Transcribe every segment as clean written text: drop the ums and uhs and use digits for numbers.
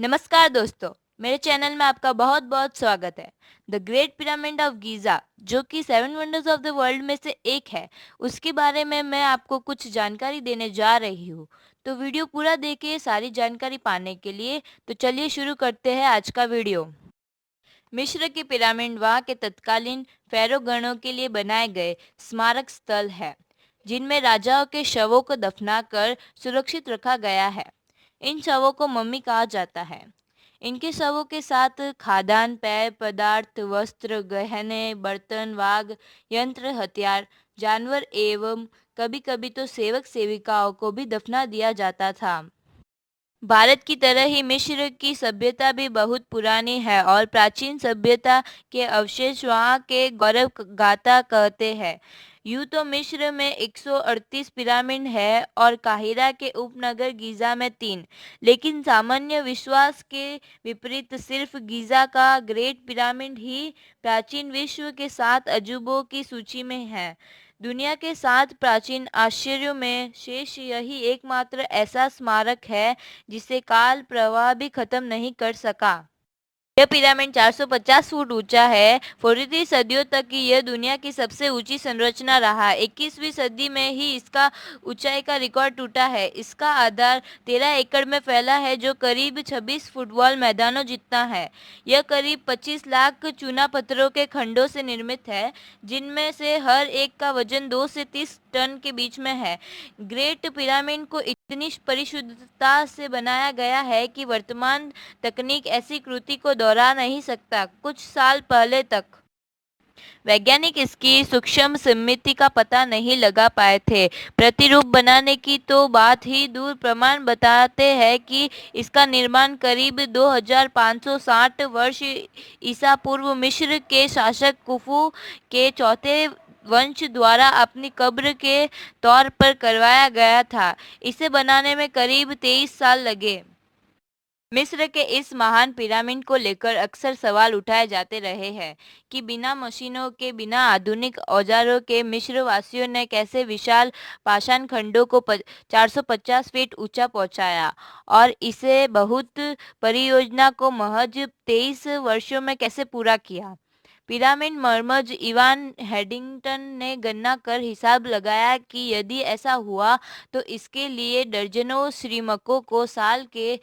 नमस्कार दोस्तों, मेरे चैनल में आपका बहुत बहुत स्वागत है। The great pyramid of Giza, जो कि 7 वंडर्स ऑफ द वर्ल्ड में से एक है, उसके बारे में मैं आपको कुछ जानकारी देने जा रही हूँ। तो वीडियो पूरा देखिए सारी जानकारी पाने के लिए। तो चलिए शुरू करते हैं आज का वीडियो। मिस्र के पिरामिड वहाँ के तत्कालीन फेरोगणों के लिए बनाए गए स्मारक स्थल है, जिनमें राजाओं के शवों को दफनाकर सुरक्षित रखा गया है। इन शवों को मम्मी कहा जाता है। इनके शवों के साथ खाद्यान्न, पेय पदार्थ, वस्त्र, गहने, बर्तन, वाग यंत्र, हथियार, जानवर एवं कभी कभी तो सेवक सेविकाओं को भी दफना दिया जाता था। भारत की तरह ही मिस्र की सभ्यता भी बहुत पुरानी है और प्राचीन सभ्यता के अवशेष वहाँ के गौरव गाथा कहते हैं। यूं तो मिस्र में 138 पिरामिड है और काहिरा के उपनगर गीज़ा में 3, लेकिन सामान्य विश्वास के विपरीत सिर्फ गीज़ा का ग्रेट पिरामिड ही प्राचीन विश्व के 7 अजूबों की सूची में है। दुनिया के 7 प्राचीन आश्चर्यों में शेष यही एकमात्र ऐसा स्मारक है जिसे काल प्रवाह भी खत्म नहीं कर सका। यह पिरामिड 450 फुट ऊंचा है। 43 सदियों तक की यह दुनिया की सबसे ऊंची संरचना रहा। 21वीं सदी में ही इसका ऊंचाई का रिकॉर्ड टूटा है। इसका आधार 13 एकड़ में फैला है, जो करीब 26 फुटबॉल मैदानों जितना है। यह करीब 25 लाख चूना पत्थरों के खंडों से निर्मित है, जिनमें से हर एक का वजन 2 से 30 टन के बीच में है। ग्रेट पिरामिड को इतनी परिशुद्धता से बनाया गया है कि वर्तमान तकनीक ऐसी कृति को दोहरा नहीं सकता। कुछ साल पहले तक वैज्ञानिक इसकी सूक्ष्म समिति का पता नहीं लगा पाए थे। प्रतिरूप बनाने की तो बात ही दूर, प्रमाण बताते हैं कि इसका निर्माण करीब 2560 वर्ष ईसा पूर्व मिस्र के शासक कुफू के चौथे वंश द्वारा अपनी कब्र के तौर पर करवाया गया था। इसे बनाने में करीब 23 साल लगे। मिस्र के इस महान पिरामिड को लेकर अक्सर सवाल उठाए जाते रहे हैं कि बिना मशीनों के, बिना आधुनिक औजारों के मिस्र वासियों ने कैसे विशाल पाषाण खंडों को 450 फीट ऊंचा पहुंचाया और इसे बहुत परियोजना को महज 23 वर्षों में कैसे पूरा किया। पिरामिड मरमज इवान हेडिंगटन ने गणना कर हिसाब लगाया कि यदि ऐसा हुआ तो इसके लिए दर्जनों श्रमिकों को साल के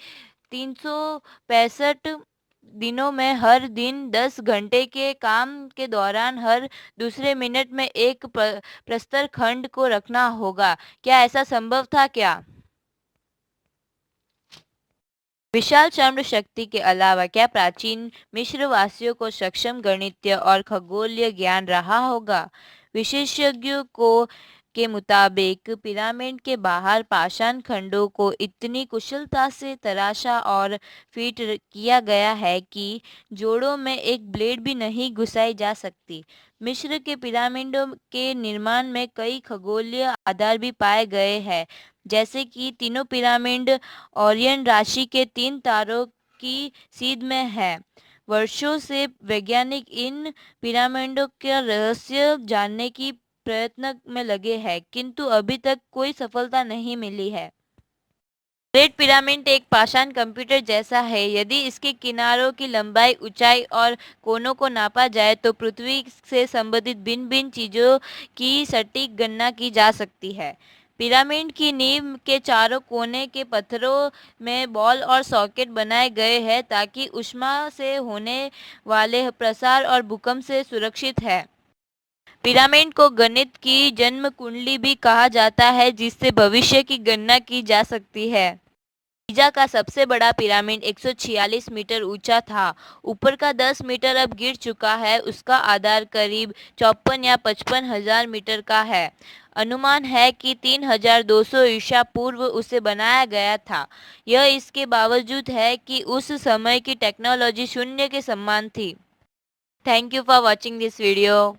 365 दिनों में हर दिन 10 घंटे के काम के दौरान हर दूसरे मिनट में एक प्रस्तर खंड को रखना होगा। क्या ऐसा संभव था क्या? विशाल श्रम शक्ति के अलावा क्या प्राचीन मिस्र वासियों को सक्षम गणितीय और खगोलीय ज्ञान रहा होगा? विशेषज्ञों को के मुताबिक पिरामिड के बाहर पाषाण खंडों को इतनी कुशलता से तराशा और फिट किया गया है कि जोड़ों में एक ब्लेड भी नहीं घुसाई जा सकती। मिस्र के पिरामिडों के निर्माण में कई खगोलीय आधार भी पाए गए हैं, जैसे कि तीनों पिरामिड ओरियन राशि के 3 तारों की सीध में है। वर्षों से वैज्ञानिक इन पिरामिडों का रहस्य जानने की प्रयत्न में लगे हैं, किंतु अभी तक कोई सफलता नहीं मिली है। ग्रेट पिरामिड एक पाषाण कंप्यूटर जैसा है। यदि इसके किनारों की लंबाई, ऊंचाई और कोनों को नापा जाए तो पृथ्वी से संबंधित भिन्न भिन्न चीजों की सटीक गणना की जा सकती है। पिरामिड की नींव के चारों कोने के पत्थरों में बॉल और सॉकेट बनाए गए हैं ताकि ऊष्मा से होने वाले प्रसार और भूकंप से सुरक्षित है। पिरामिड को गणित की जन्म कुंडली भी कहा जाता है, जिससे भविष्य की गणना की जा सकती है। गीज़ा का सबसे बड़ा पिरामिड 146 मीटर ऊंचा था। ऊपर का 10 मीटर अब गिर चुका है। उसका आधार करीब 54 या 55,000 मीटर का है। अनुमान है कि 3200 ईसा पूर्व उसे बनाया गया था। यह इसके बावजूद है कि उस समय की टेक्नोलॉजी शून्य के समान थी। Thank you for watching this video.